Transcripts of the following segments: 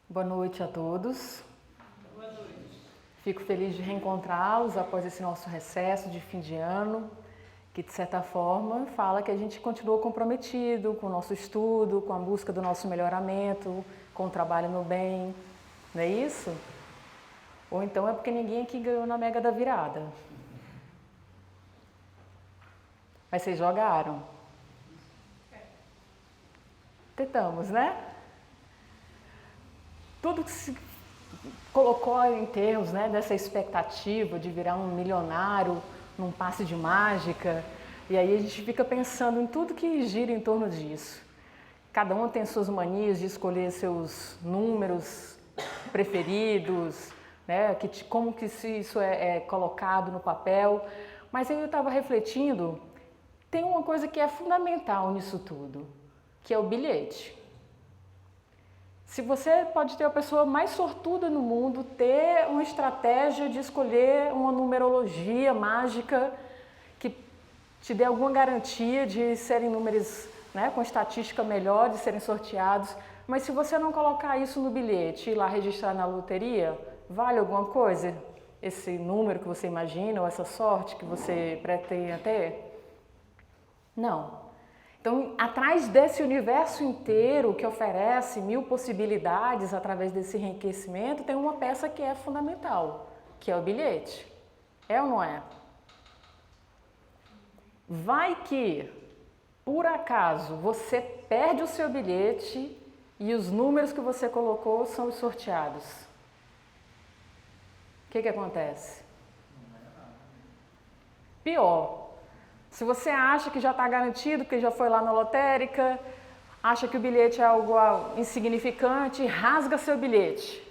Boa noite a todos. Boa noite. Fico feliz de reencontrá-los após esse nosso recesso de fim de ano, que de certa forma fala que a gente continua comprometido com o nosso estudo, com a busca do nosso melhoramento, com o trabalho no bem, não é isso? Ou então é porque ninguém aqui ganhou na Mega da Virada. Mas vocês jogaram? Tentamos, né? Tudo que se colocou em termos, né, dessa expectativa de virar um milionário num passe de mágica, e aí a gente fica pensando em tudo que gira em torno disso. Cada um tem suas manias de escolher seus números preferidos, né, como que isso é colocado no papel, mas aí eu estava refletindo, tem uma coisa que é fundamental nisso tudo, que é o bilhete. Se você pode ter a pessoa mais sortuda no mundo, ter uma estratégia de escolher uma numerologia mágica que te dê alguma garantia de serem números, né, com estatística melhor, de serem sorteados, mas se você não colocar isso no bilhete e ir lá registrar na loteria, vale alguma coisa? Esse número que você imagina ou essa sorte que você pretende ter? Não. Então, atrás desse universo inteiro que oferece 1000 possibilidades através desse enriquecimento, tem uma peça que é fundamental, que é o bilhete. É ou não é? Vai que, por acaso, você perde o seu bilhete e os números que você colocou são os sorteados. O que acontece? Pior. Se você acha que já está garantido, que já foi lá na lotérica, acha que o bilhete é algo insignificante, rasga seu bilhete.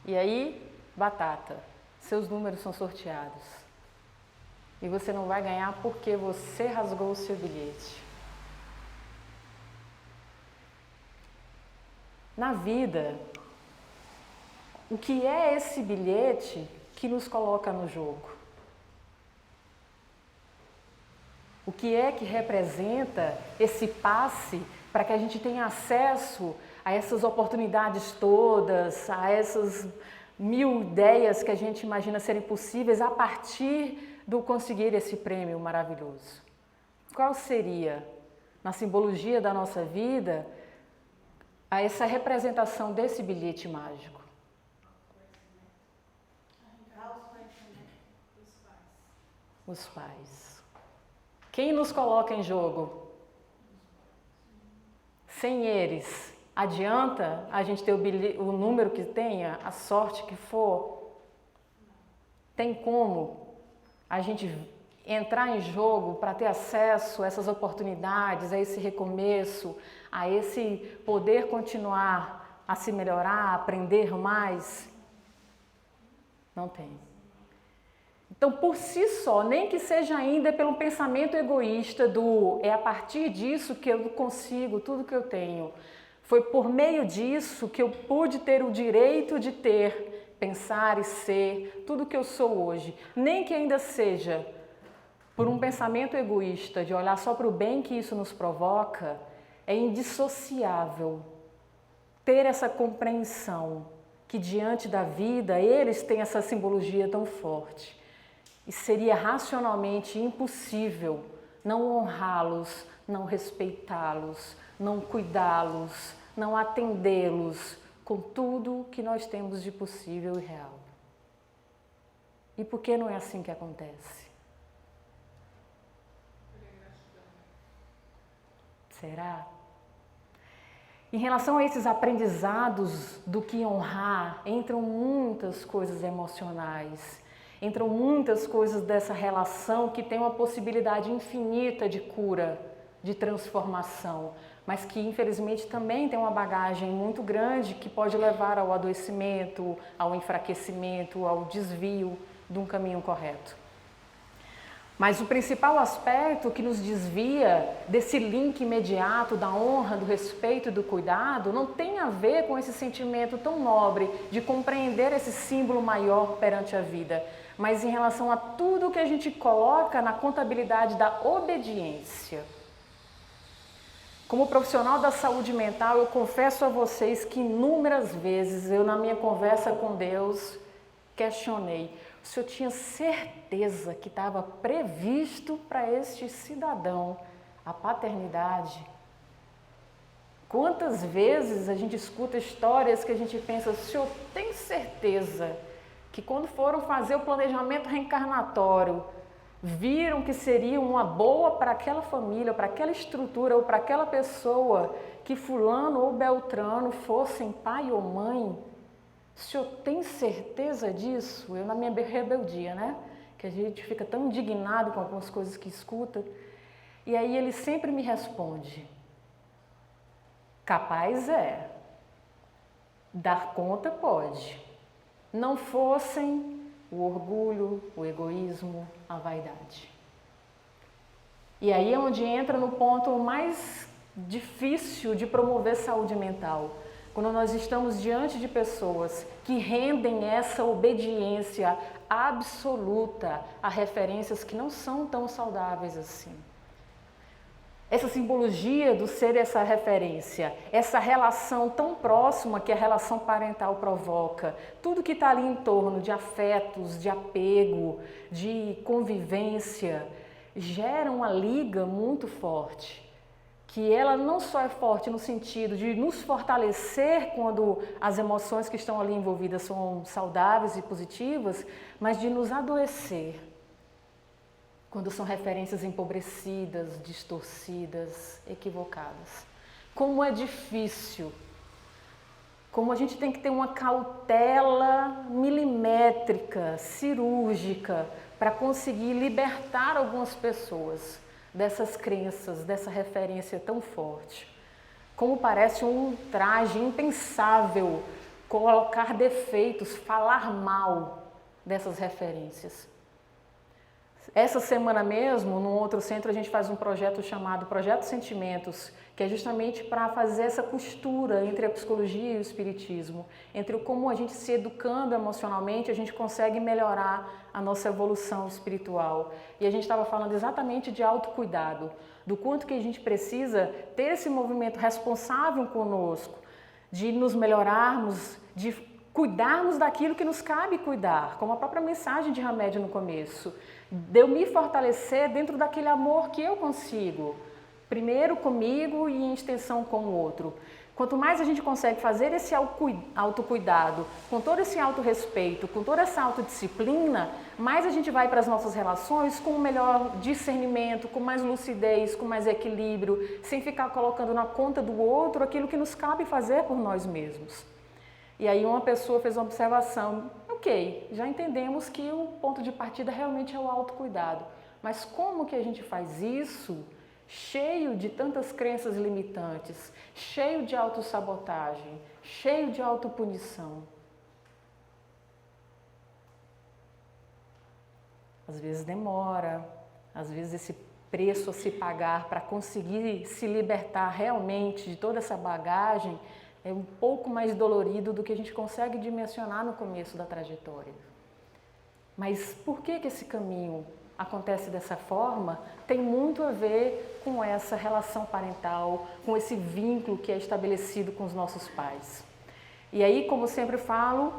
E aí, batata, seus números são sorteados. E você não vai ganhar porque você rasgou o seu bilhete. Na vida, o que é esse bilhete que nos coloca no jogo? O que é que representa esse passe para que a gente tenha acesso a essas oportunidades todas, a essas 1000 ideias que a gente imagina serem possíveis a partir do conseguir esse prêmio maravilhoso? Qual seria, na simbologia da nossa vida, essa representação desse bilhete mágico? Os pais. Quem nos coloca em jogo? Sem eles, adianta a gente ter o número que tenha, a sorte que for? Tem como a gente entrar em jogo para ter acesso a essas oportunidades, a esse recomeço, a esse poder continuar a se melhorar, a aprender mais? Não tem. Então, por si só, nem que seja ainda pelo pensamento egoísta é a partir disso que eu consigo tudo que eu tenho. Foi por meio disso que eu pude ter o direito de ter, pensar e ser tudo que eu sou hoje. Nem que ainda seja por um pensamento egoísta, de olhar só para o bem que isso nos provoca, é indissociável ter essa compreensão que diante da vida eles têm essa simbologia tão forte. E seria racionalmente impossível não honrá-los, não respeitá-los, não cuidá-los, não atendê-los com tudo que nós temos de possível e real. E por que não é assim que acontece? Será? Em relação a esses aprendizados do que honrar, entram muitas coisas emocionais. Entram muitas coisas dessa relação que tem uma possibilidade infinita de cura, de transformação, mas que infelizmente também tem uma bagagem muito grande que pode levar ao adoecimento, ao enfraquecimento, ao desvio de um caminho correto. Mas o principal aspecto que nos desvia desse link imediato da honra, do respeito e do cuidado não tem a ver com esse sentimento tão nobre de compreender esse símbolo maior perante a vida, mas em relação a tudo que a gente coloca na contabilidade da obediência. Como profissional da saúde mental, eu confesso a vocês que inúmeras vezes eu, na minha conversa com Deus, questionei: o Senhor tinha certeza que estava previsto para este cidadão a paternidade? Quantas vezes a gente escuta histórias que a gente pensa: o Senhor tem certeza que quando foram fazer o planejamento reencarnatório, viram que seria uma boa para aquela família, para aquela estrutura ou para aquela pessoa, que fulano ou beltrano fossem pai ou mãe? O senhor tem certeza disso? Eu, na minha rebeldia, né? Que a gente fica tão indignado com algumas coisas que escuta. E aí ele sempre me responde: capaz é, dar conta pode. Não fossem o orgulho, o egoísmo, a vaidade. E aí é onde entra no ponto mais difícil de promover saúde mental. Quando nós estamos diante de pessoas que rendem essa obediência absoluta a referências que não são tão saudáveis assim. Essa simbologia do ser essa referência, essa relação tão próxima que a relação parental provoca, tudo que está ali em torno de afetos, de apego, de convivência, gera uma liga muito forte. Que ela não só é forte no sentido de nos fortalecer quando as emoções que estão ali envolvidas são saudáveis e positivas, mas de nos adoecer quando são referências empobrecidas, distorcidas, equivocadas. Como é difícil, como a gente tem que ter uma cautela milimétrica, cirúrgica, para conseguir libertar algumas pessoas dessas crenças, dessa referência tão forte. Como parece um ultraje impensável colocar defeitos, falar mal dessas referências. Essa semana mesmo, num outro centro, a gente faz um projeto chamado Projeto Sentimentos, que é justamente para fazer essa costura entre a psicologia e o espiritismo, entre como a gente se educando emocionalmente, a gente consegue melhorar a nossa evolução espiritual. E a gente estava falando exatamente de autocuidado, do quanto que a gente precisa ter esse movimento responsável conosco, de nos melhorarmos, de cuidarmos daquilo que nos cabe cuidar, como a própria mensagem de Hamed no começo, de eu me fortalecer dentro daquele amor que eu consigo, primeiro comigo e em extensão com o outro. Quanto mais a gente consegue fazer esse autocuidado, com todo esse autorrespeito, com toda essa autodisciplina, mais a gente vai para as nossas relações com um melhor discernimento, com mais lucidez, com mais equilíbrio, sem ficar colocando na conta do outro aquilo que nos cabe fazer por nós mesmos. E aí uma pessoa fez uma observação: ok, já entendemos que o ponto de partida realmente é o autocuidado, mas como que a gente faz isso cheio de tantas crenças limitantes, cheio de autossabotagem, cheio de autopunição? Às vezes demora, às vezes esse preço a se pagar para conseguir se libertar realmente de toda essa bagagem é um pouco mais dolorido do que a gente consegue dimensionar no começo da trajetória. Mas por que esse caminho acontece dessa forma? Tem muito a ver com essa relação parental, com esse vínculo que é estabelecido com os nossos pais. E aí, como sempre falo,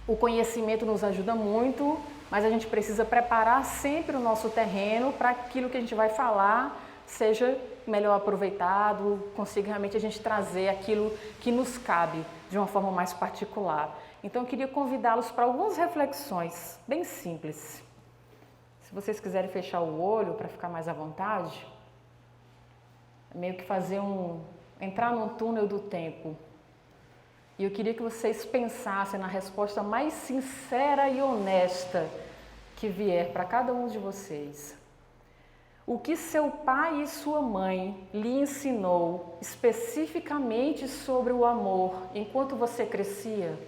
o conhecimento nos ajuda muito, mas a gente precisa preparar sempre o nosso terreno para aquilo que a gente vai falar seja melhor aproveitado, consiga realmente a gente trazer aquilo que nos cabe de uma forma mais particular. Então eu queria convidá-los para algumas reflexões bem simples. Se vocês quiserem fechar o olho para ficar mais à vontade, meio que entrar num túnel do tempo. E eu queria que vocês pensassem na resposta mais sincera e honesta que vier para cada um de vocês. O que seu pai e sua mãe lhe ensinou especificamente sobre o amor enquanto você crescia?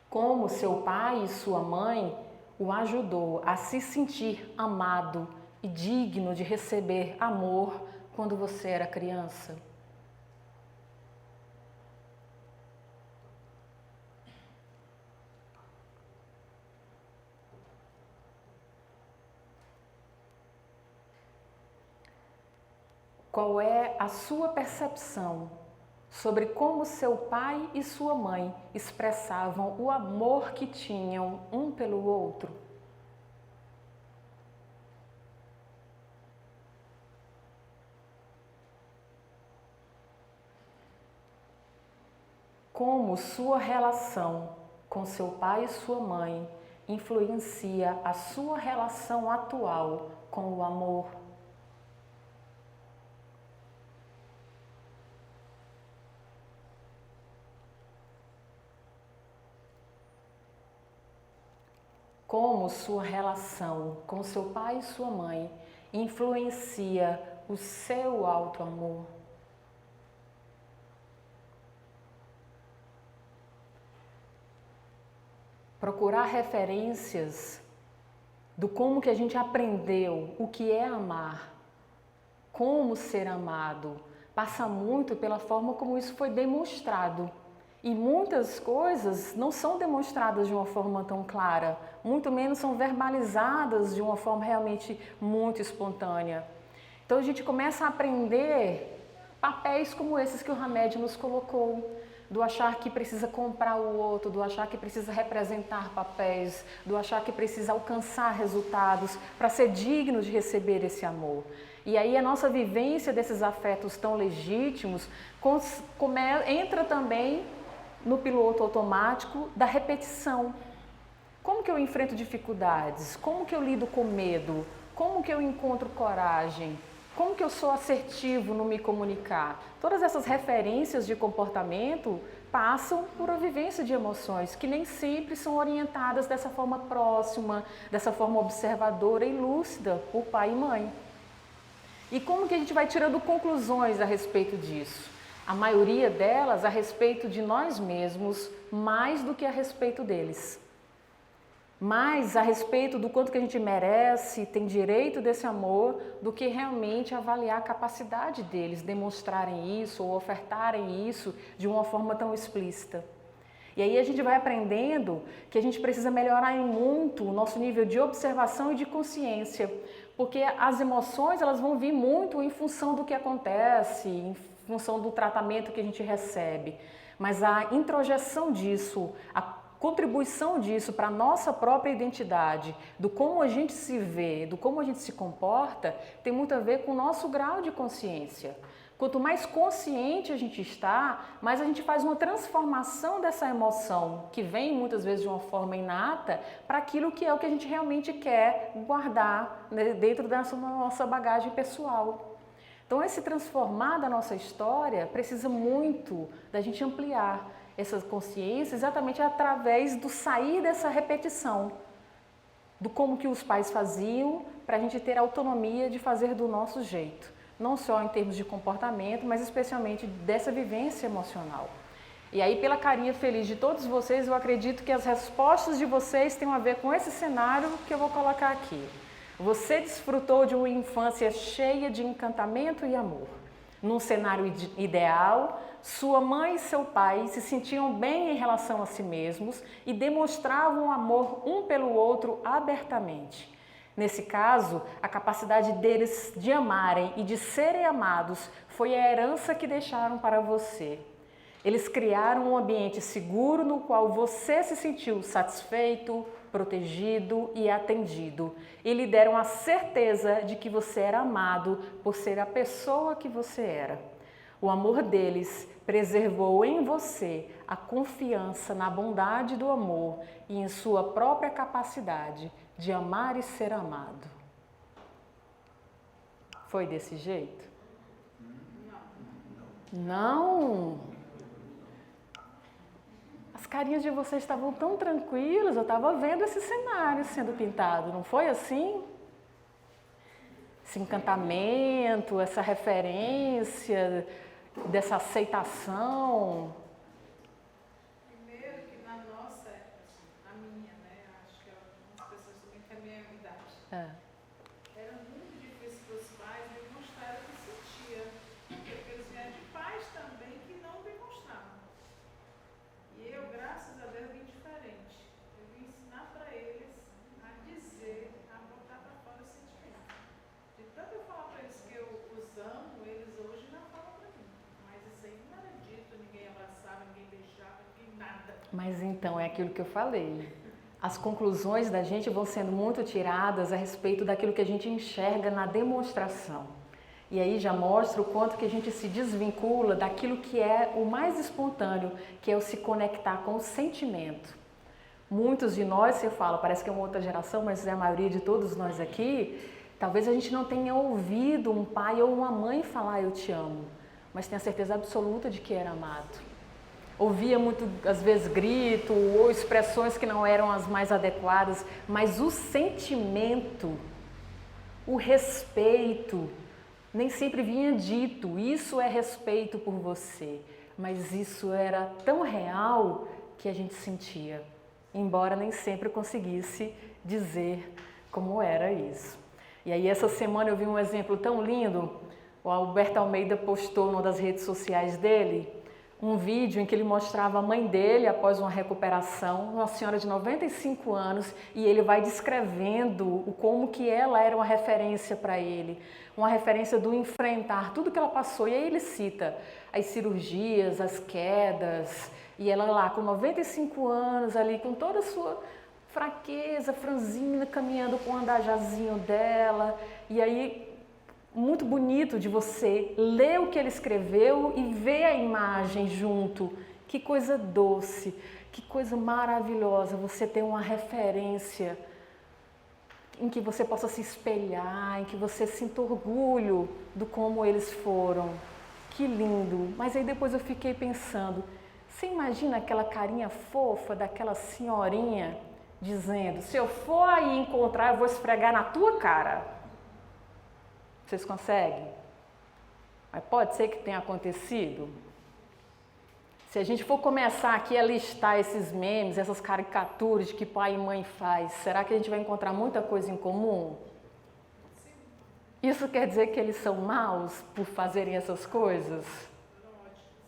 Como seu pai e sua mãe o ajudou a se sentir amado e digno de receber amor quando você era criança? Qual é a sua percepção sobre como seu pai e sua mãe expressavam o amor que tinham um pelo outro? Como sua relação com seu pai e sua mãe influencia a sua relação atual com o amor? Como sua relação com seu pai e sua mãe influencia o seu auto-amor? Procurar referências do como que a gente aprendeu o que é amar, como ser amado, passa muito pela forma como isso foi demonstrado. E muitas coisas não são demonstradas de uma forma tão clara, muito menos são verbalizadas de uma forma realmente muito espontânea. Então a gente começa a aprender papéis como esses que o Hamed nos colocou, do achar que precisa comprar o outro, do achar que precisa representar papéis, do achar que precisa alcançar resultados para ser digno de receber esse amor. E aí a nossa vivência desses afetos tão legítimos entra também no piloto automático da repetição. Como que eu enfrento dificuldades? Como que eu lido com medo? Como que eu encontro coragem? Como que eu sou assertivo no me comunicar? Todas essas referências de comportamento passam por uma vivência de emoções que nem sempre são orientadas dessa forma próxima, dessa forma observadora e lúcida por pai e mãe. E como que a gente vai tirando conclusões a respeito disso? A maioria delas a respeito de nós mesmos, mais do que a respeito deles. Mais a respeito do quanto que a gente merece, tem direito desse amor, do que realmente avaliar a capacidade deles demonstrarem isso ou ofertarem isso de uma forma tão explícita. E aí a gente vai aprendendo que a gente precisa melhorar em muito o nosso nível de observação e de consciência, porque as emoções elas vão vir muito em função do que acontece, em função do tratamento que a gente recebe, mas a introjeção disso, a contribuição disso para a nossa própria identidade, do como a gente se vê, do como a gente se comporta, tem muito a ver com o nosso grau de consciência. Quanto mais consciente a gente está, mais a gente faz uma transformação dessa emoção, que vem muitas vezes de uma forma inata, para aquilo que é o que a gente realmente quer guardar, né, dentro da nossa bagagem pessoal. Então, esse transformar da nossa história precisa muito da gente ampliar essa consciência exatamente através do sair dessa repetição, do como que os pais faziam, para a gente ter autonomia de fazer do nosso jeito. Não só em termos de comportamento, mas especialmente dessa vivência emocional. E aí, pela carinha feliz de todos vocês, eu acredito que as respostas de vocês tenham a ver com esse cenário que eu vou colocar aqui. Você desfrutou de uma infância cheia de encantamento e amor. Num cenário ideal, sua mãe e seu pai se sentiam bem em relação a si mesmos e demonstravam amor um pelo outro abertamente. Nesse caso, a capacidade deles de amarem e de serem amados foi a herança que deixaram para você. Eles criaram um ambiente seguro no qual você se sentiu satisfeito, protegido e atendido. E lhe deram a certeza de que você era amado por ser a pessoa que você era. O amor deles preservou em você a confiança na bondade do amor e em sua própria capacidade de amar e ser amado. Foi desse jeito? Não? As carinhas de vocês estavam tão tranquilas, eu estava vendo esse cenário sendo pintado, não foi assim? Esse encantamento, essa referência, dessa aceitação. Primeiro que na nossa época, a minha, né, acho que algumas pessoas também têm a minha idade, era muito difícil para os pais demonstrar o que sentia, porque eles vieram de pais também que não demonstravam. E eu, graças a Deus, vim diferente. Eu vim ensinar para eles a dizer, a botar para fora o sentimento. De tanto eu falar para eles que eu os amo, eles Mas então, é aquilo que eu falei. As conclusões da gente vão sendo muito tiradas a respeito daquilo que a gente enxerga na demonstração. E aí já mostra o quanto que a gente se desvincula daquilo que é o mais espontâneo, que é o se conectar com o sentimento. Muitos de nós, você fala, parece que é uma outra geração, mas é a maioria de todos nós aqui, talvez a gente não tenha ouvido um pai ou uma mãe falar eu te amo, mas tenha certeza absoluta de que era amado. Ouvia muito, às vezes, grito ou expressões que não eram as mais adequadas, mas o sentimento, o respeito, nem sempre vinha dito, isso é respeito por você, mas isso era tão real que a gente sentia, embora nem sempre conseguisse dizer como era isso. E aí essa semana eu vi um exemplo tão lindo, o Alberto Almeida postou numa das redes sociais dele, um vídeo em que ele mostrava a mãe dele após uma recuperação, uma senhora de 95 anos, e ele vai descrevendo como que ela era uma referência para ele, uma referência do enfrentar tudo que ela passou. E aí ele cita as cirurgias, as quedas, e ela lá com 95 anos ali, com toda a sua fraqueza, franzina, caminhando com o andajazinho dela, e aí muito bonito de você ler o que ele escreveu e ver a imagem junto. Que coisa doce, que coisa maravilhosa você ter uma referência em que você possa se espelhar, em que você sinta orgulho do como eles foram. Que lindo! Mas aí depois eu fiquei pensando, você imagina aquela carinha fofa daquela senhorinha dizendo, se eu for aí encontrar, eu vou esfregar na tua cara. Vocês conseguem? Mas pode ser que tenha acontecido. Se a gente for começar aqui a listar esses memes, essas caricaturas que pai e mãe faz, será que a gente vai encontrar muita coisa em comum? Sim. Isso quer dizer que eles são maus por fazerem essas coisas?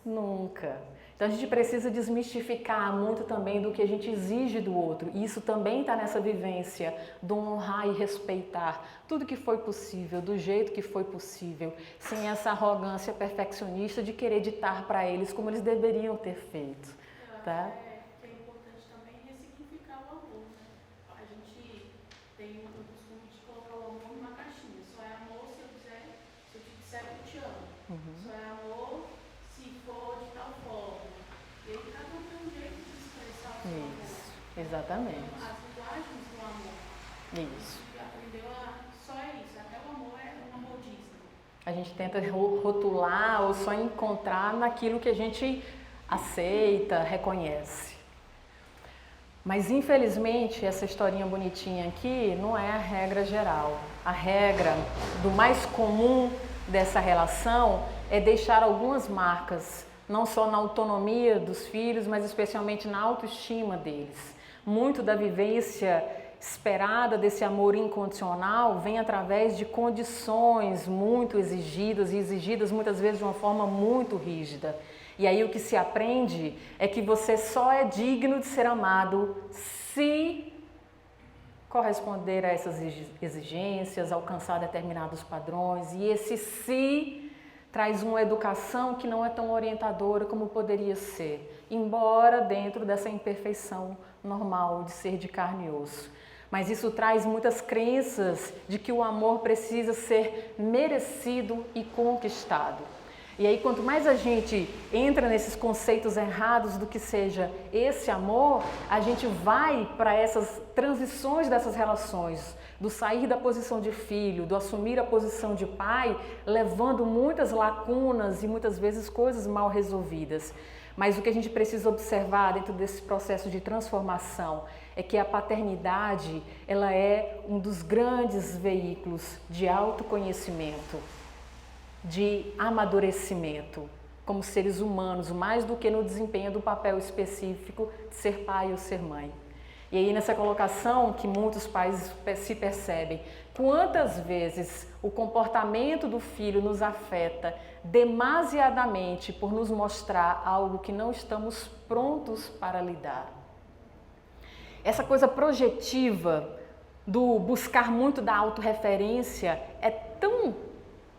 Nunca. Então a gente precisa desmistificar muito também do que a gente exige do outro. E isso também está nessa vivência do honrar e respeitar tudo que foi possível, do jeito que foi possível, sem essa arrogância perfeccionista de querer ditar para eles como eles deveriam ter feito. Tá? É importante também ressignificar o amor, né? A gente tem o costume de colocar o amor numa caixinha. Só é amor se eu te disser que eu te amo. Só é amor se for de tal forma. E aí cada um tem um jeito de expressar o seu amor. Isso, exatamente. As linguagens do amor. Isso. A gente aprendeu só é isso, até o amor é um amor Disney. A gente tenta rotular ou só encontrar naquilo que a gente aceita, reconhece. Mas infelizmente essa historinha bonitinha aqui não é a regra geral. A regra do mais comum dessa relação é deixar algumas marcas, não só na autonomia dos filhos, mas especialmente na autoestima deles. Muito da vivência esperada desse amor incondicional vem através de condições muito exigidas e exigidas muitas vezes de uma forma muito rígida. E aí o que se aprende é que você só é digno de ser amado se corresponder a essas exigências, alcançar determinados padrões. E esse se traz uma educação que não é tão orientadora como poderia ser, embora dentro dessa imperfeição normal de ser de carne e osso. Mas isso traz muitas crenças de que o amor precisa ser merecido e conquistado. E aí, quanto mais a gente entra nesses conceitos errados do que seja esse amor, a gente vai para essas transições dessas relações, do sair da posição de filho, do assumir a posição de pai, levando muitas lacunas e muitas vezes coisas mal resolvidas. Mas o que a gente precisa observar dentro desse processo de transformação é que a paternidade, ela é um dos grandes veículos de autoconhecimento, de amadurecimento como seres humanos, mais do que no desempenho do papel específico de ser pai ou ser mãe. E aí nessa colocação que muitos pais se percebem, quantas vezes o comportamento do filho nos afeta demasiadamente por nos mostrar algo que não estamos prontos para lidar. Essa coisa projetiva do buscar muito da autorreferência é tão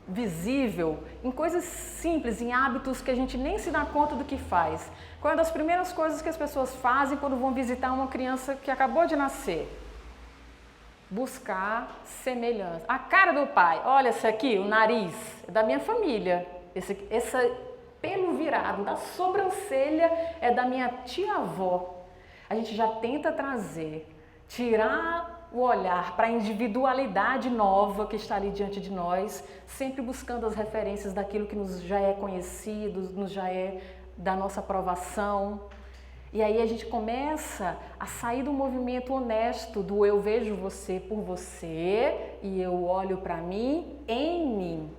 visível em coisas simples, em hábitos que a gente nem se dá conta do que faz. Qual é uma das primeiras coisas que as pessoas fazem quando vão visitar uma criança que acabou de nascer? Buscar semelhança. A cara do pai, olha esse aqui, o nariz, é da minha família. Esse pelo virado da sobrancelha é da minha tia-avó. A gente já tenta tirar o olhar para a individualidade nova que está ali diante de nós, sempre buscando as referências daquilo que nos já é conhecido, nos já é da nossa aprovação. E aí a gente começa a sair do movimento honesto do eu vejo você por você e eu olho para mim em mim.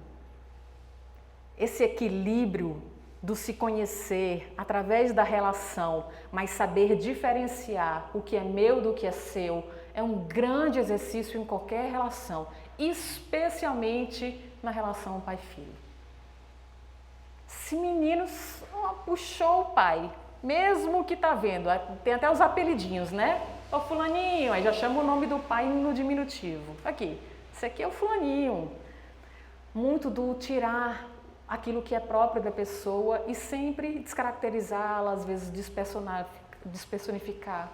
Esse equilíbrio do se conhecer através da relação, mas saber diferenciar o que é meu do que é seu, é um grande exercício em qualquer relação, especialmente na relação pai-filho. Se meninos puxou o pai, mesmo que tá vendo, tem até os apelidinhos, né? Ô fulaninho, aí já chama o nome do pai no diminutivo. Aqui, esse aqui é o fulaninho. Muito do tirar aquilo que é próprio da pessoa e sempre descaracterizá-la, às vezes despersonificar.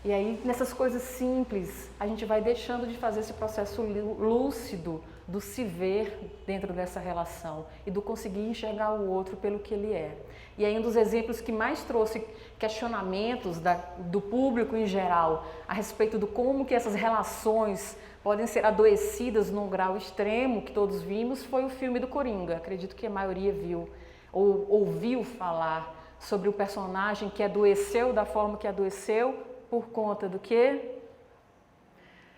E aí, nessas coisas simples, a gente vai deixando de fazer esse processo lúcido do se ver dentro dessa relação e do conseguir enxergar o outro pelo que ele é. E aí, um dos exemplos que mais trouxe questionamentos do público em geral a respeito do como que essas relações podem ser adoecidas num grau extremo, que todos vimos, foi o filme do Coringa. Acredito que a maioria viu ou ouviu falar sobre o personagem que adoeceu da forma que adoeceu por conta do quê?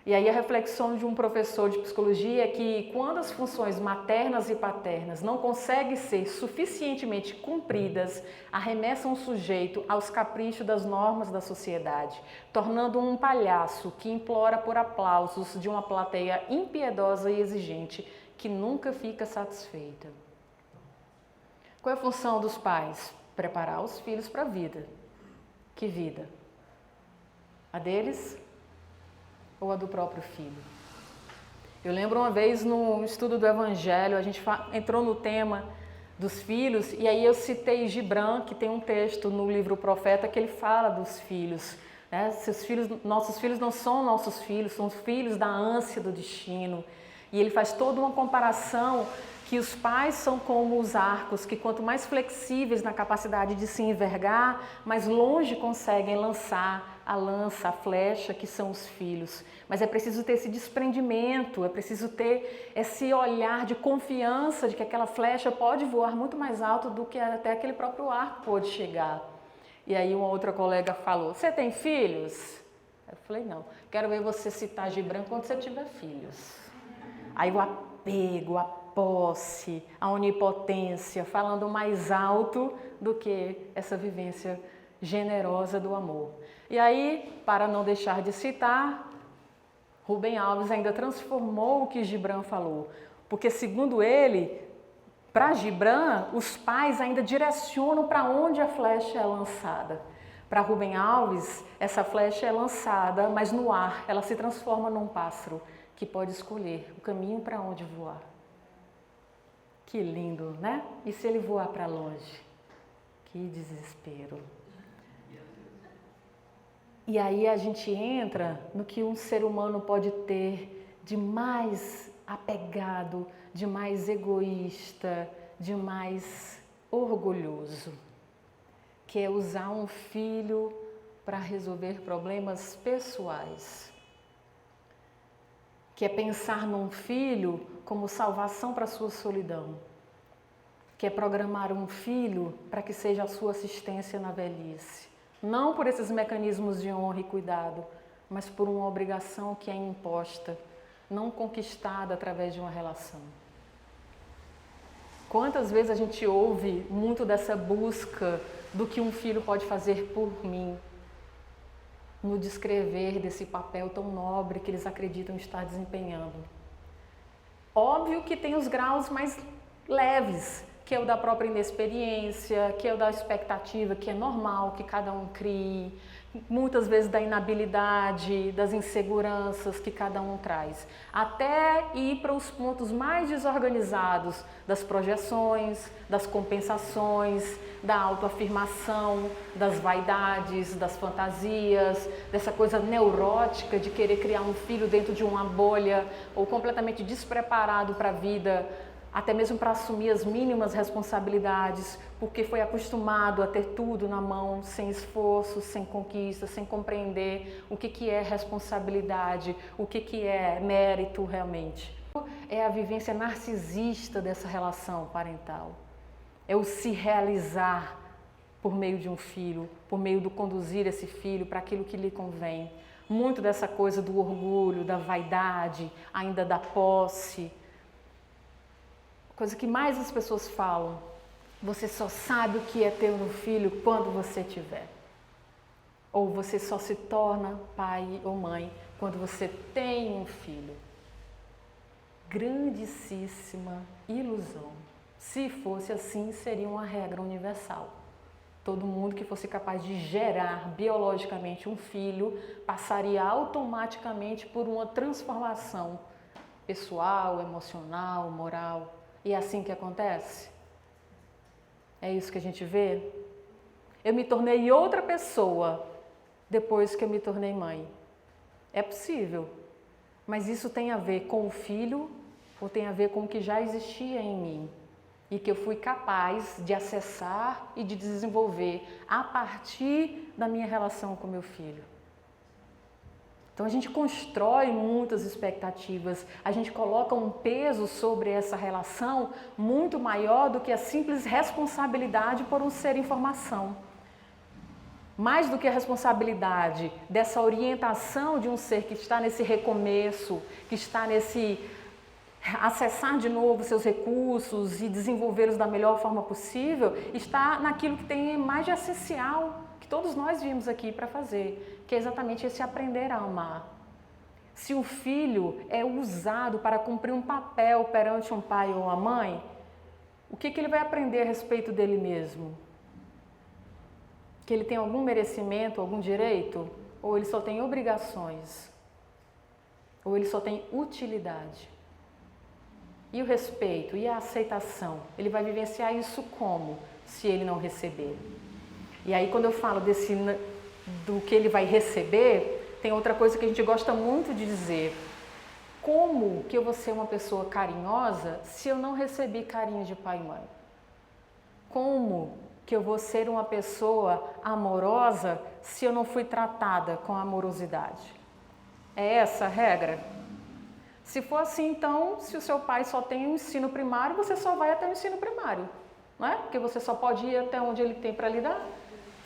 E aí a reflexão de um professor de psicologia é que quando as funções maternas e paternas não conseguem ser suficientemente cumpridas, arremessam o sujeito aos caprichos das normas da sociedade, tornando um palhaço que implora por aplausos de uma plateia impiedosa e exigente que nunca fica satisfeita. Qual é a função dos pais? Preparar os filhos para a vida. Que vida? A deles ou a do próprio filho? Eu lembro uma vez no estudo do Evangelho, a gente entrou no tema dos filhos e aí eu citei Gibran, que tem um texto no livro Profeta que ele fala dos filhos. Né? Nossos filhos não são nossos filhos, são os filhos da ânsia do destino. E ele faz toda uma comparação que os pais são como os arcos, que quanto mais flexíveis na capacidade de se envergar, mais longe conseguem lançar a lança, a flecha, que são os filhos. Mas é preciso ter esse desprendimento, é preciso ter esse olhar de confiança de que aquela flecha pode voar muito mais alto do que até aquele próprio arco pode chegar. E aí uma outra colega falou, você tem filhos? Eu falei, não. Quero ver você citar Gibran quando você tiver filhos. Aí o apego, a posse, a onipotência, falando mais alto do que essa vivência generosa do amor. E aí, para não deixar de citar, Rubem Alves ainda transformou o que Gibran falou, porque segundo ele, para Gibran, os pais ainda direcionam para onde a flecha é lançada. Para Rubem Alves, essa flecha é lançada, mas no ar, ela se transforma num pássaro que pode escolher o caminho para onde voar. Que lindo, né? E se ele voar para longe? Que desespero. E aí a gente entra no que um ser humano pode ter de mais apegado, de mais egoísta, de mais orgulhoso, que é usar um filho para resolver problemas pessoais, que é pensar num filho como salvação para a sua solidão, que é programar um filho para que seja a sua assistência na velhice. Não por esses mecanismos de honra e cuidado, mas por uma obrigação que é imposta, não conquistada através de uma relação. Quantas vezes a gente ouve muito dessa busca do que um filho pode fazer por mim, no descrever desse papel tão nobre que eles acreditam estar desempenhando. Óbvio que tem os graus mais leves, que é o da própria inexperiência, que é o da expectativa, que é normal que cada um crie, muitas vezes da inabilidade, das inseguranças que cada um traz, até ir para os pontos mais desorganizados das projeções, das compensações, da autoafirmação, das vaidades, das fantasias, dessa coisa neurótica de querer criar um filho dentro de uma bolha ou completamente despreparado para a vida, até mesmo para assumir as mínimas responsabilidades, porque foi acostumado a ter tudo na mão, sem esforço, sem conquista, sem compreender o que é responsabilidade, o que é mérito realmente. É a vivência narcisista dessa relação parental. É o se realizar por meio de um filho, por meio do conduzir esse filho para aquilo que lhe convém. Muito dessa coisa do orgulho, da vaidade, ainda da posse. Coisa que mais as pessoas falam, você só sabe o que é ter um filho quando você tiver. Ou você só se torna pai ou mãe quando você tem um filho. Grandíssima ilusão. Se fosse assim, seria uma regra universal. Todo mundo que fosse capaz de gerar biologicamente um filho passaria automaticamente por uma transformação pessoal, emocional, moral. E é assim que acontece? É isso que a gente vê? Eu me tornei outra pessoa depois que eu me tornei mãe. É possível, mas isso tem a ver com o filho ou tem a ver com o que já existia em mim e que eu fui capaz de acessar e de desenvolver a partir da minha relação com meu filho. Então a gente constrói muitas expectativas, a gente coloca um peso sobre essa relação muito maior do que a simples responsabilidade por um ser em formação. Mais do que a responsabilidade dessa orientação de um ser que está nesse recomeço, que está nesse acessar de novo seus recursos e desenvolvê-los da melhor forma possível, está naquilo que tem mais de essencial, que todos nós vimos aqui para fazer, que é exatamente esse aprender a amar. Se o filho é usado para cumprir um papel perante um pai ou uma mãe, o que ele vai aprender a respeito dele mesmo? Que ele tem algum merecimento, algum direito? Ou ele só tem obrigações? Ou ele só tem utilidade? E o respeito e a aceitação? Ele vai vivenciar isso como? Se ele não receber. E aí quando eu falo do que ele vai receber, tem outra coisa que a gente gosta muito de dizer. Como que eu vou ser uma pessoa carinhosa se eu não recebi carinho de pai e mãe? Como que eu vou ser uma pessoa amorosa se eu não fui tratada com amorosidade? É essa a regra? Se for assim, então, se o seu pai só tem o ensino primário, você só vai até o ensino primário, não é? Porque você só pode ir até onde ele tem para lhe dar.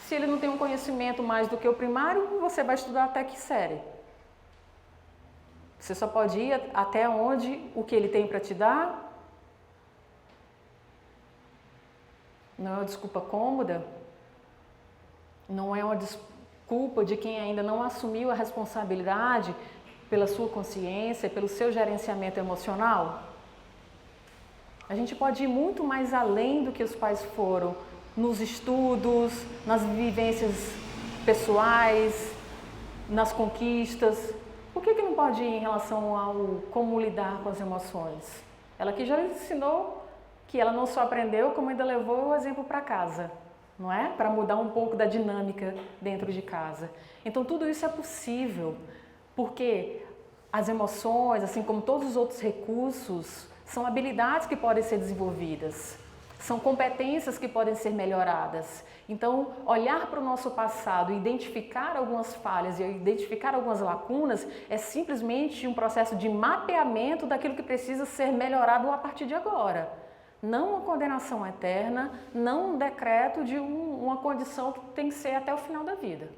Se ele não tem um conhecimento mais do que o primário, você vai estudar até que série? Você só pode ir até onde o que ele tem para te dar? Não é uma desculpa cômoda? Não é uma desculpa de quem ainda não assumiu a responsabilidade pela sua consciência, pelo seu gerenciamento emocional? A gente pode ir muito mais além do que os pais foram, nos estudos, nas vivências pessoais, nas conquistas. Por que não pode ir em relação ao como lidar com as emoções? Ela que já ensinou que ela não só aprendeu, como ainda levou o exemplo para casa, não é? Para mudar um pouco da dinâmica dentro de casa. Então tudo isso é possível, porque as emoções, assim como todos os outros recursos, são habilidades que podem ser desenvolvidas, são competências que podem ser melhoradas. Então, olhar para o nosso passado e identificar algumas falhas e identificar algumas lacunas é simplesmente um processo de mapeamento daquilo que precisa ser melhorado a partir de agora. Não uma condenação eterna, não um decreto de uma condição que tem que ser até o final da vida.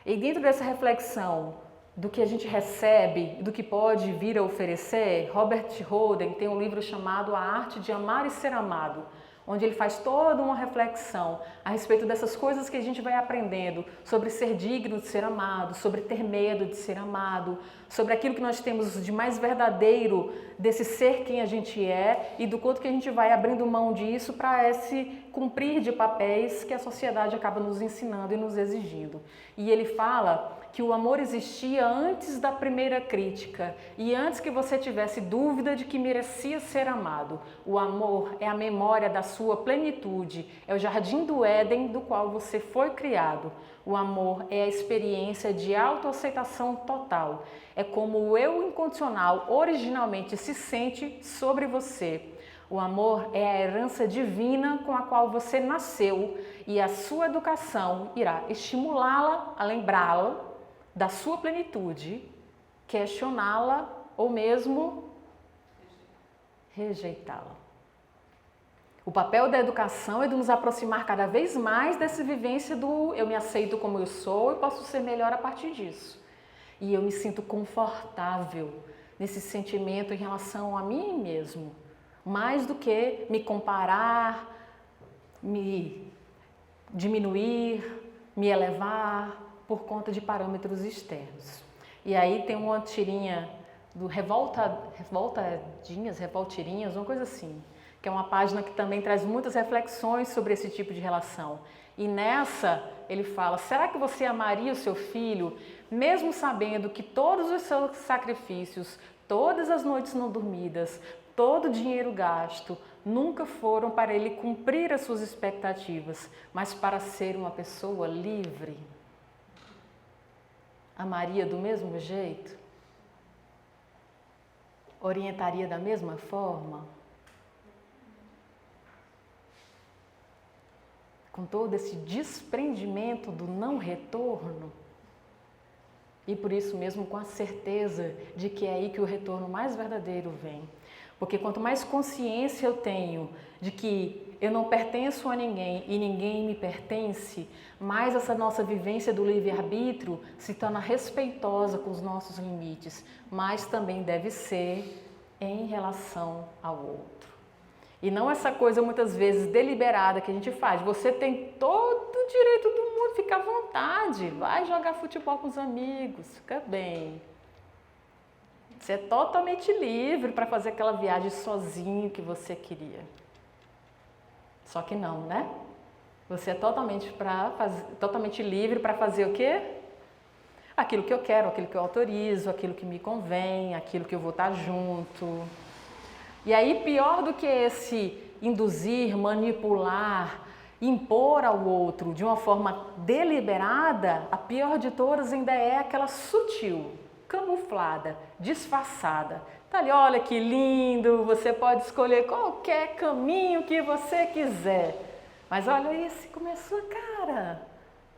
E dentro dessa reflexão do que a gente recebe, do que pode vir a oferecer, Robert Holden tem um livro chamado A Arte de Amar e Ser Amado, onde ele faz toda uma reflexão a respeito dessas coisas que a gente vai aprendendo sobre ser digno de ser amado, sobre ter medo de ser amado, sobre aquilo que nós temos de mais verdadeiro desse ser quem a gente é e do quanto que a gente vai abrindo mão disso para esse cumprir de papéis que a sociedade acaba nos ensinando e nos exigindo. E ele fala que o amor existia antes da primeira crítica e antes que você tivesse dúvida de que merecia ser amado. O amor é a memória da sua plenitude, é o jardim do Éden do qual você foi criado. O amor é a experiência de autoaceitação total. É como o eu incondicional originalmente se sente sobre você. O amor é a herança divina com a qual você nasceu e a sua educação irá estimulá-la a lembrá-la da sua plenitude, questioná-la ou mesmo rejeitá-la. O papel da educação é de nos aproximar cada vez mais dessa vivência do eu me aceito como eu sou e posso ser melhor a partir disso. E eu me sinto confortável nesse sentimento em relação a mim mesmo, mais do que me comparar, me diminuir, me elevar por conta de parâmetros externos. E aí tem uma tirinha do Revoltirinhas, uma coisa assim, que é uma página que também traz muitas reflexões sobre esse tipo de relação. E nessa ele fala, será que você amaria o seu filho, mesmo sabendo que todos os seus sacrifícios, todas as noites não dormidas, todo o dinheiro gasto, nunca foram para ele cumprir as suas expectativas, mas para ser uma pessoa livre? Amaria do mesmo jeito? Orientaria da mesma forma? Com todo esse desprendimento do não retorno? E por isso mesmo com a certeza de que é aí que o retorno mais verdadeiro vem. Porque quanto mais consciência eu tenho de que eu não pertenço a ninguém e ninguém me pertence, mais essa nossa vivência do livre-arbítrio se torna respeitosa com os nossos limites, mas também deve ser em relação ao outro. E não essa coisa muitas vezes deliberada que a gente faz. Você tem todo o direito do mundo, fica à vontade, vai jogar futebol com os amigos, fica bem. Você é totalmente livre para fazer aquela viagem sozinho que você queria. Só que não, né? Você é totalmente livre para fazer o quê? Aquilo que eu quero, aquilo que eu autorizo, aquilo que me convém, aquilo que eu vou estar junto. E aí, pior do que esse induzir, manipular, impor ao outro de uma forma deliberada, a pior de todas ainda é aquela sutil, camuflada, disfarçada. Tá ali, olha que lindo, você pode escolher qualquer caminho que você quiser. Mas olha esse como é a sua cara.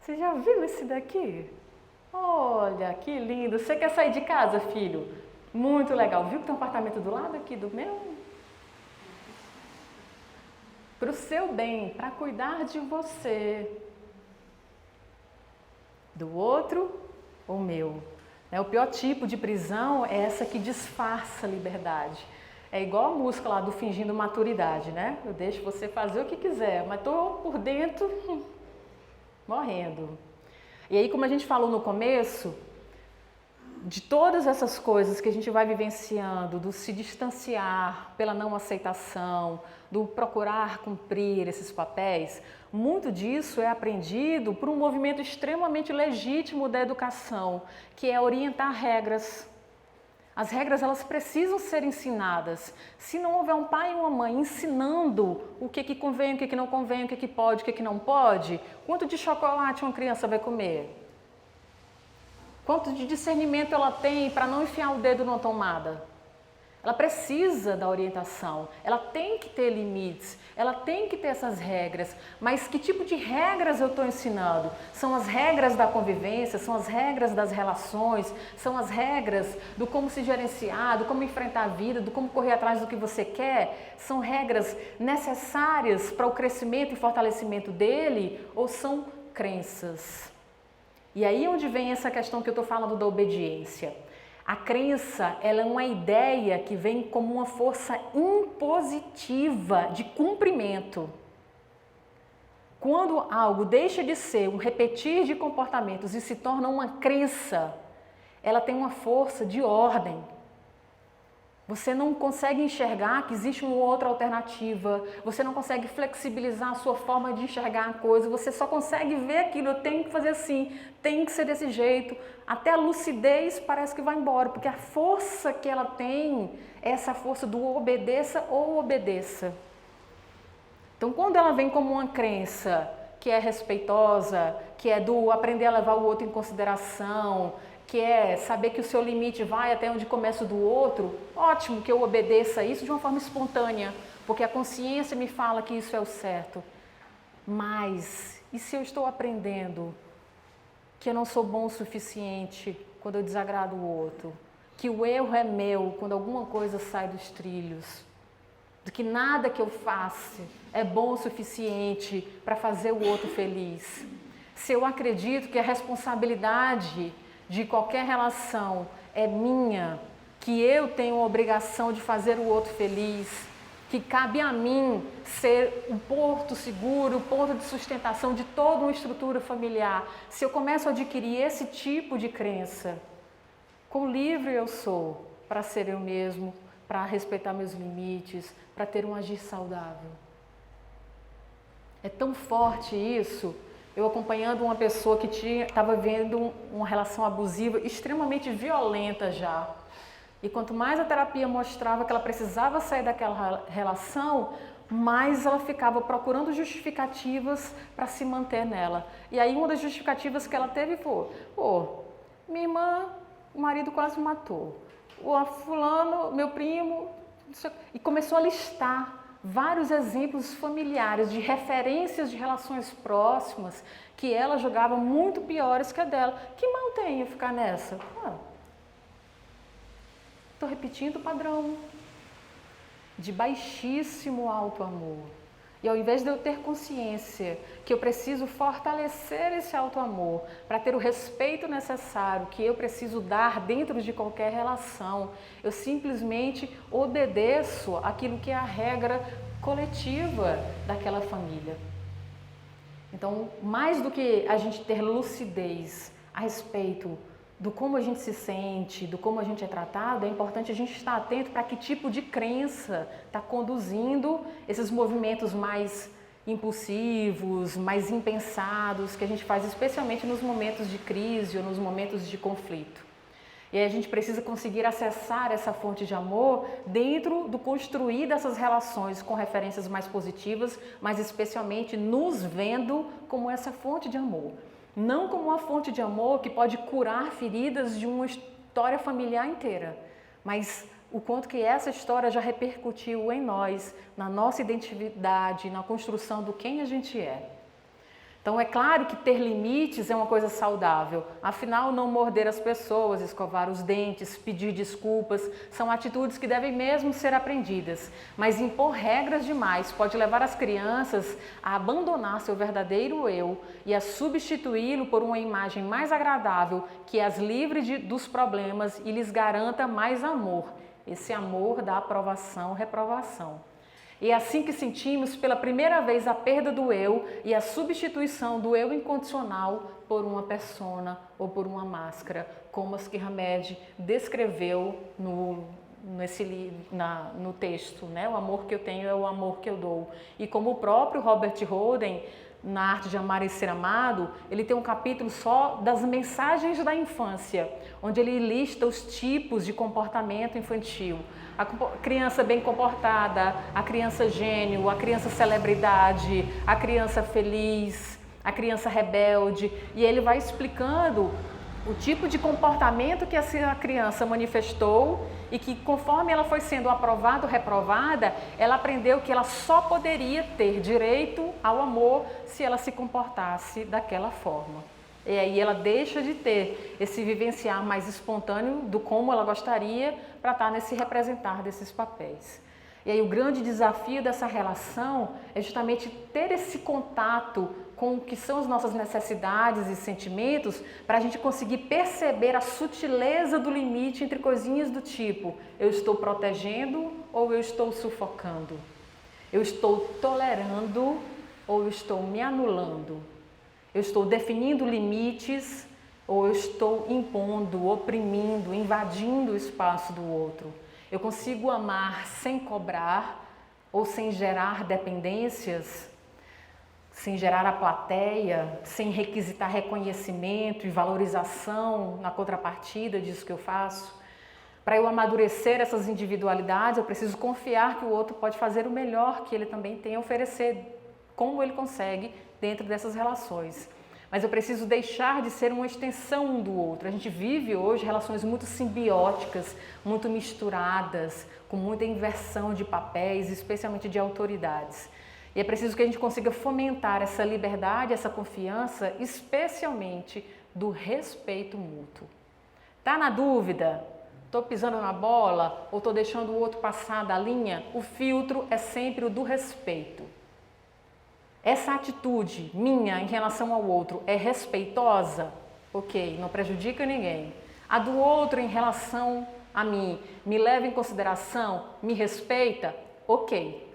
Você já viu esse daqui? Olha que lindo. Você quer sair de casa, filho? Muito legal. Viu que tem um apartamento do lado aqui do meu? Para o seu bem, para cuidar de você. Do outro, o meu. O pior tipo de prisão é essa que disfarça a liberdade. É igual a música lá do Fingindo Maturidade, né? Eu deixo você fazer o que quiser, mas estou por dentro morrendo. E aí, como a gente falou no começo, de todas essas coisas que a gente vai vivenciando, do se distanciar pela não aceitação, do procurar cumprir esses papéis, muito disso é aprendido por um movimento extremamente legítimo da educação, que é orientar regras. As regras, elas precisam ser ensinadas. Se não houver um pai e uma mãe ensinando o que convém, o que não convém, o que pode, o que não pode, quanto de chocolate uma criança vai comer? Quanto de discernimento ela tem para não enfiar o dedo numa tomada? Ela precisa da orientação, ela tem que ter limites, ela tem que ter essas regras. Mas que tipo de regras eu estou ensinando? São as regras da convivência, são as regras das relações, são as regras do como se gerenciar, do como enfrentar a vida, do como correr atrás do que você quer? São regras necessárias para o crescimento e fortalecimento dele ou são crenças? E aí onde vem essa questão que eu estou falando da obediência. A crença, ela é uma ideia que vem como uma força impositiva de cumprimento. Quando algo deixa de ser um repetir de comportamentos e se torna uma crença, ela tem uma força de ordem. Você não consegue enxergar que existe uma outra alternativa, você não consegue flexibilizar a sua forma de enxergar a coisa, você só consegue ver aquilo, eu tenho que fazer assim, tem que ser desse jeito. Até a lucidez parece que vai embora, porque a força que ela tem é essa força do obedeça ou obedeça. Então, quando ela vem como uma crença que é respeitosa, que é do aprender a levar o outro em consideração, que é saber que o seu limite vai até onde começa o do outro, ótimo que eu obedeça isso de uma forma espontânea, porque a consciência me fala que isso é o certo. Mas, e se eu estou aprendendo que eu não sou bom o suficiente quando eu desagrado o outro? Que o erro é meu quando alguma coisa sai dos trilhos? De que nada que eu faça é bom o suficiente para fazer o outro feliz? Se eu acredito que a responsabilidade de qualquer relação é minha, que eu tenho a obrigação de fazer o outro feliz, que cabe a mim ser o porto seguro, o ponto de sustentação de toda uma estrutura familiar, se eu começo a adquirir esse tipo de crença, quão livre eu sou para ser eu mesmo, para respeitar meus limites, para ter um agir saudável. É tão forte isso. Eu acompanhando uma pessoa que estava vendo uma relação abusiva extremamente violenta já. E quanto mais a terapia mostrava que ela precisava sair daquela relação, mais ela ficava procurando justificativas para se manter nela. E aí uma das justificativas que ela teve foi, minha irmã, o marido quase matou. O fulano, meu primo, e começou a listar vários exemplos familiares de referências de relações próximas que ela julgava muito piores que a dela. Que mal tem eu ficar nessa? Estou repetindo o padrão de baixíssimo auto-amor. E ao invés de eu ter consciência que eu preciso fortalecer esse auto-amor para ter o respeito necessário que eu preciso dar dentro de qualquer relação, eu simplesmente obedeço aquilo que é a regra coletiva daquela família. Então, mais do que a gente ter lucidez a respeito do como a gente se sente, do como a gente é tratado, é importante a gente estar atento para que tipo de crença está conduzindo esses movimentos mais impulsivos, mais impensados, que a gente faz especialmente nos momentos de crise ou nos momentos de conflito. E aí a gente precisa conseguir acessar essa fonte de amor dentro do construir dessas relações com referências mais positivas, mas especialmente nos vendo como essa fonte de amor. Não como uma fonte de amor que pode curar feridas de uma história familiar inteira, mas o quanto que essa história já repercutiu em nós, na nossa identidade, na construção do quem a gente é. Então é claro que ter limites é uma coisa saudável, afinal não morder as pessoas, escovar os dentes, pedir desculpas, são atitudes que devem mesmo ser aprendidas, mas impor regras demais pode levar as crianças a abandonar seu verdadeiro eu e a substituí-lo por uma imagem mais agradável que as livre dos problemas e lhes garanta mais amor, esse amor da aprovação-reprovação. E é assim que sentimos pela primeira vez a perda do eu e a substituição do eu incondicional por uma persona ou por uma máscara, como Asghar Hamed descreveu no texto, né? O amor que eu tenho é o amor que eu dou. E como o próprio Robert Holden, na Arte de Amar e Ser Amado, ele tem um capítulo só das mensagens da infância, onde ele lista os tipos de comportamento infantil. A criança bem comportada, a criança gênio, a criança celebridade, a criança feliz, a criança rebelde. E ele vai explicando o tipo de comportamento que essa criança manifestou e que conforme ela foi sendo aprovada ou reprovada, ela aprendeu que ela só poderia ter direito ao amor se ela se comportasse daquela forma. E aí ela deixa de ter esse vivenciar mais espontâneo do como ela gostaria para estar nesse representar desses papéis. E aí o grande desafio dessa relação é justamente ter esse contato com o que são as nossas necessidades e sentimentos para a gente conseguir perceber a sutileza do limite entre coisinhas do tipo eu estou protegendo ou eu estou sufocando, eu estou tolerando ou eu estou me anulando. Eu estou definindo limites ou eu estou impondo, oprimindo, invadindo o espaço do outro. Eu consigo amar sem cobrar ou sem gerar dependências, sem gerar a plateia, sem requisitar reconhecimento e valorização na contrapartida disso que eu faço. Para eu amadurecer essas individualidades, eu preciso confiar que o outro pode fazer o melhor que ele também tem a oferecer, como ele consegue dentro dessas relações. Mas eu preciso deixar de ser uma extensão um do outro. A gente vive hoje relações muito simbióticas, muito misturadas, com muita inversão de papéis, especialmente de autoridades. E é preciso que a gente consiga fomentar essa liberdade, essa confiança, especialmente do respeito mútuo. Tá na dúvida? Estou pisando na bola ou estou deixando o outro passar da linha? O filtro é sempre o do respeito. Essa atitude minha em relação ao outro é respeitosa? Ok, não prejudica ninguém. A do outro em relação a mim me leva em consideração, me respeita? Ok.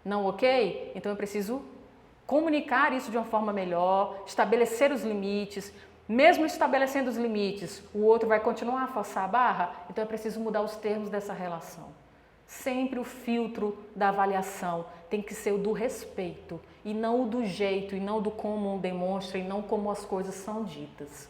Não ok? Então eu preciso comunicar isso de uma forma melhor, estabelecer os limites. Mesmo estabelecendo os limites, o outro vai continuar a forçar a barra? Então eu preciso mudar os termos dessa relação. Sempre o filtro da avaliação tem que ser o do respeito e não o do jeito, e não do como um demonstra, e não como as coisas são ditas.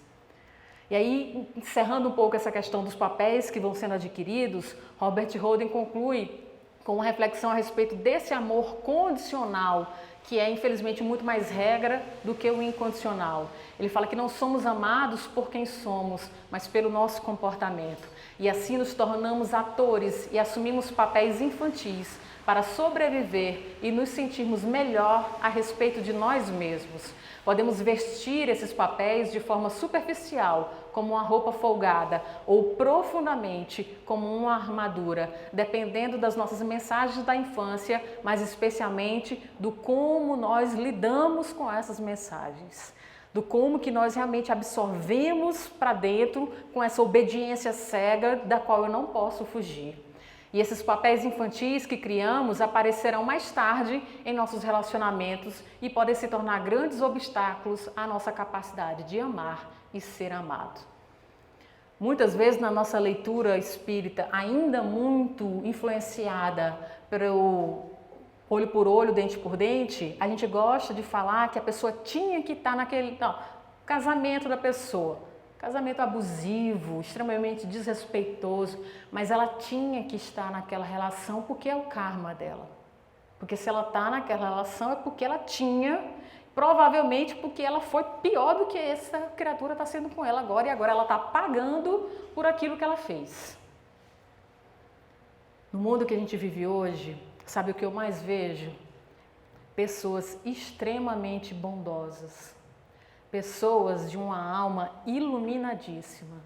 E aí, encerrando um pouco essa questão dos papéis que vão sendo adquiridos, Robert Holden conclui com uma reflexão a respeito desse amor condicional, que é infelizmente muito mais regra do que o incondicional. Ele fala que não somos amados por quem somos, mas pelo nosso comportamento. E assim nos tornamos atores e assumimos papéis infantis para sobreviver e nos sentirmos melhor a respeito de nós mesmos. Podemos vestir esses papéis de forma superficial, como uma roupa folgada, ou profundamente, como uma armadura, dependendo das nossas mensagens da infância, mas especialmente do como nós lidamos com essas mensagens, do como que nós realmente absorvemos para dentro com essa obediência cega da qual eu não posso fugir. E esses papéis infantis que criamos aparecerão mais tarde em nossos relacionamentos e podem se tornar grandes obstáculos à nossa capacidade de amar e ser amado. Muitas vezes na nossa leitura espírita, ainda muito influenciada pelo olho por olho, dente por dente, a gente gosta de falar que a pessoa tinha que estar naquele casamento da pessoa. Casamento abusivo, extremamente desrespeitoso, mas ela tinha que estar naquela relação porque é o karma dela. Porque se ela está naquela relação é porque ela tinha, provavelmente porque ela foi pior do que essa criatura está sendo com ela agora, e agora ela está pagando por aquilo que ela fez. No mundo que a gente vive hoje, sabe o que eu mais vejo? Pessoas extremamente bondosas. Pessoas de uma alma iluminadíssima,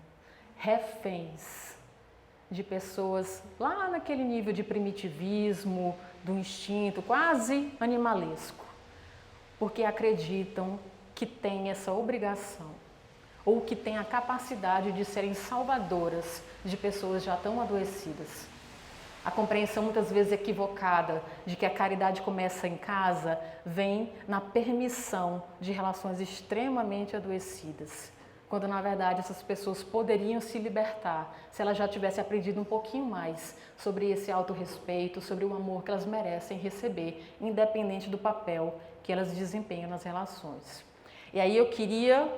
reféns de pessoas lá naquele nível de primitivismo, do instinto quase animalesco, porque acreditam que têm essa obrigação ou que têm a capacidade de serem salvadoras de pessoas já tão adoecidas. A compreensão muitas vezes equivocada de que a caridade começa em casa vem na permissão de relações extremamente adoecidas, quando na verdade essas pessoas poderiam se libertar se elas já tivessem aprendido um pouquinho mais sobre esse autorrespeito, sobre o amor que elas merecem receber, independente do papel que elas desempenham nas relações. E aí eu queria,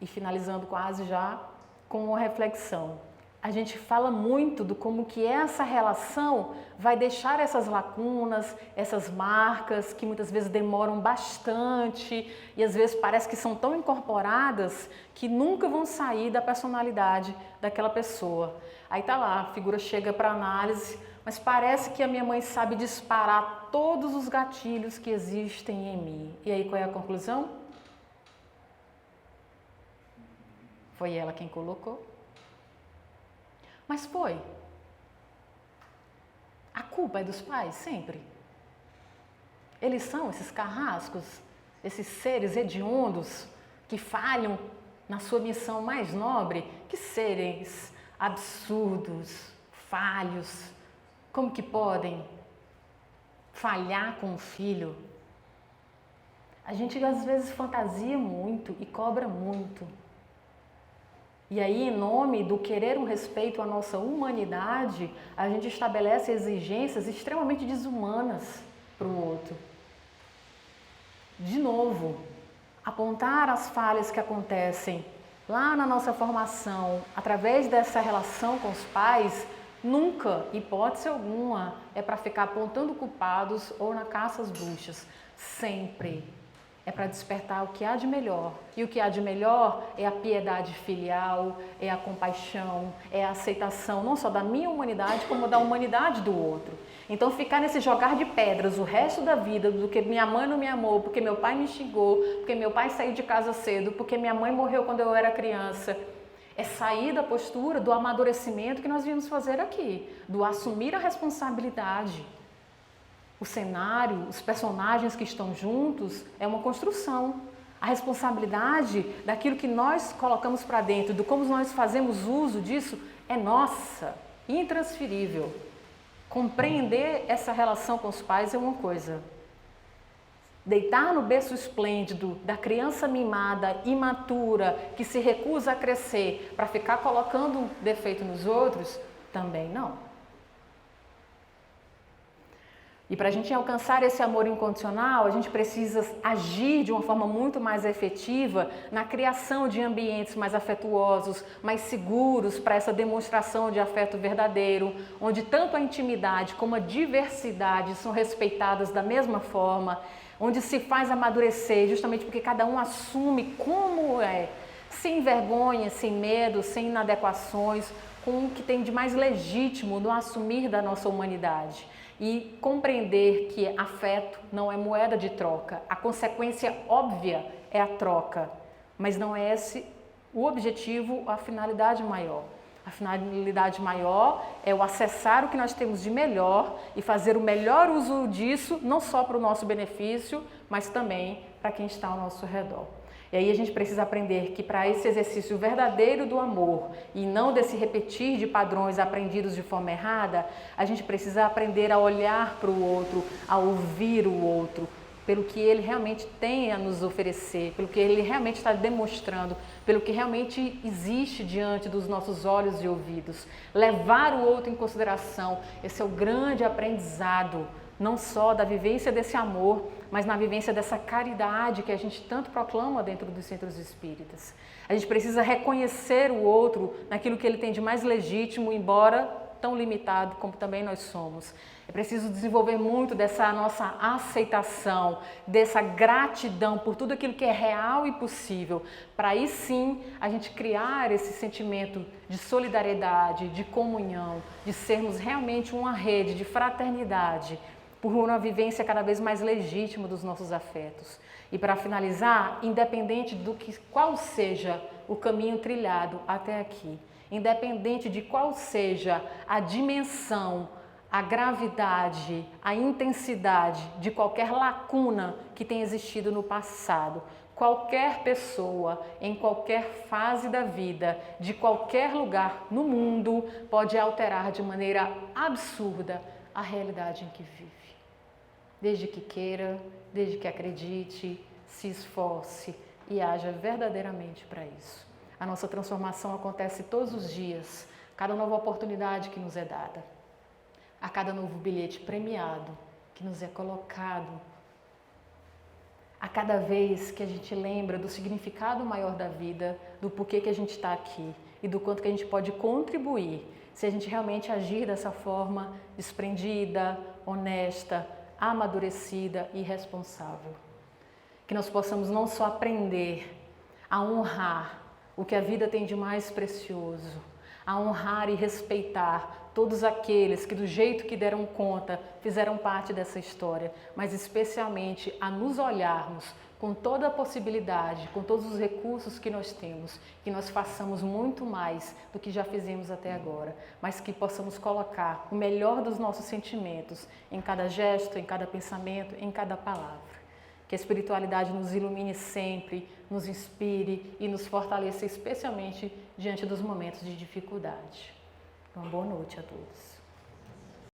e finalizando quase já, com uma reflexão. A gente fala muito do como que essa relação vai deixar essas lacunas, essas marcas que muitas vezes demoram bastante e às vezes parece que são tão incorporadas que nunca vão sair da personalidade daquela pessoa. Aí tá lá, a figura chega para análise, mas parece que a minha mãe sabe disparar todos os gatilhos que existem em mim. E aí qual é a conclusão? Foi ela quem colocou. Mas foi. A culpa é dos pais, sempre. Eles são esses carrascos, esses seres hediondos que falham na sua missão mais nobre, que seres absurdos, falhos. Como que podem falhar com o filho? A gente às vezes fantasia muito e cobra muito. E aí, em nome do querer um respeito à nossa humanidade, a gente estabelece exigências extremamente desumanas para o outro. De novo, apontar as falhas que acontecem lá na nossa formação, através dessa relação com os pais, nunca, hipótese alguma, é para ficar apontando culpados ou na caça às bruxas. Sempre é para despertar o que há de melhor. E o que há de melhor é a piedade filial, é a compaixão, é a aceitação não só da minha humanidade, como da humanidade do outro. Então ficar nesse jogar de pedras o resto da vida, do que minha mãe não me amou, porque meu pai me xingou, porque meu pai saiu de casa cedo, porque minha mãe morreu quando eu era criança, é sair da postura do amadurecimento que nós viemos fazer aqui, do assumir a responsabilidade. O cenário, os personagens que estão juntos é uma construção. A responsabilidade daquilo que nós colocamos para dentro, do como nós fazemos uso disso, é nossa, intransferível. Compreender essa relação com os pais é uma coisa. Deitar no berço esplêndido da criança mimada, imatura, que se recusa a crescer para ficar colocando defeito nos outros, também não. E para a gente alcançar esse amor incondicional, a gente precisa agir de uma forma muito mais efetiva na criação de ambientes mais afetuosos, mais seguros para essa demonstração de afeto verdadeiro, onde tanto a intimidade como a diversidade são respeitadas da mesma forma, onde se faz amadurecer justamente porque cada um assume como é, sem vergonha, sem medo, sem inadequações, com o que tem de mais legítimo no assumir da nossa humanidade. E compreender que afeto não é moeda de troca. A consequência óbvia é a troca, mas não é esse o objetivo, a finalidade maior. A finalidade maior é o acessar o que nós temos de melhor e fazer o melhor uso disso, não só para o nosso benefício, mas também para quem está ao nosso redor. E aí a gente precisa aprender que para esse exercício verdadeiro do amor e não desse repetir de padrões aprendidos de forma errada, a gente precisa aprender a olhar para o outro, a ouvir o outro, pelo que ele realmente tem a nos oferecer, pelo que ele realmente está demonstrando, pelo que realmente existe diante dos nossos olhos e ouvidos. Levar o outro em consideração, esse é o grande aprendizado, não só da vivência desse amor, mas na vivência dessa caridade que a gente tanto proclama dentro dos centros espíritas. A gente precisa reconhecer o outro naquilo que ele tem de mais legítimo, embora tão limitado como também nós somos. É preciso desenvolver muito dessa nossa aceitação, dessa gratidão por tudo aquilo que é real e possível, para aí sim a gente criar esse sentimento de solidariedade, de comunhão, de sermos realmente uma rede de fraternidade, por uma vivência cada vez mais legítima dos nossos afetos. E para finalizar, independente do que qual seja o caminho trilhado até aqui, independente de qual seja a dimensão, a gravidade, a intensidade de qualquer lacuna que tenha existido no passado, qualquer pessoa, em qualquer fase da vida, de qualquer lugar no mundo, pode alterar de maneira absurda a realidade em que vive. Desde que queira, desde que acredite, se esforce e haja verdadeiramente para isso. A nossa transformação acontece todos os dias, cada nova oportunidade que nos é dada, a cada novo bilhete premiado que nos é colocado, a cada vez que a gente lembra do significado maior da vida, do porquê que a gente está aqui e do quanto que a gente pode contribuir se a gente realmente agir dessa forma desprendida, honesta, amadurecida e responsável. Que nós possamos não só aprender a honrar o que a vida tem de mais precioso, a honrar e respeitar todos aqueles que do jeito que deram conta fizeram parte dessa história, mas especialmente a nos olharmos com toda a possibilidade, com todos os recursos que nós temos, que nós façamos muito mais do que já fizemos até agora, mas que possamos colocar o melhor dos nossos sentimentos em cada gesto, em cada pensamento, em cada palavra. Que a espiritualidade nos ilumine sempre, nos inspire e nos fortaleça, especialmente diante dos momentos de dificuldade. Uma boa noite a todos.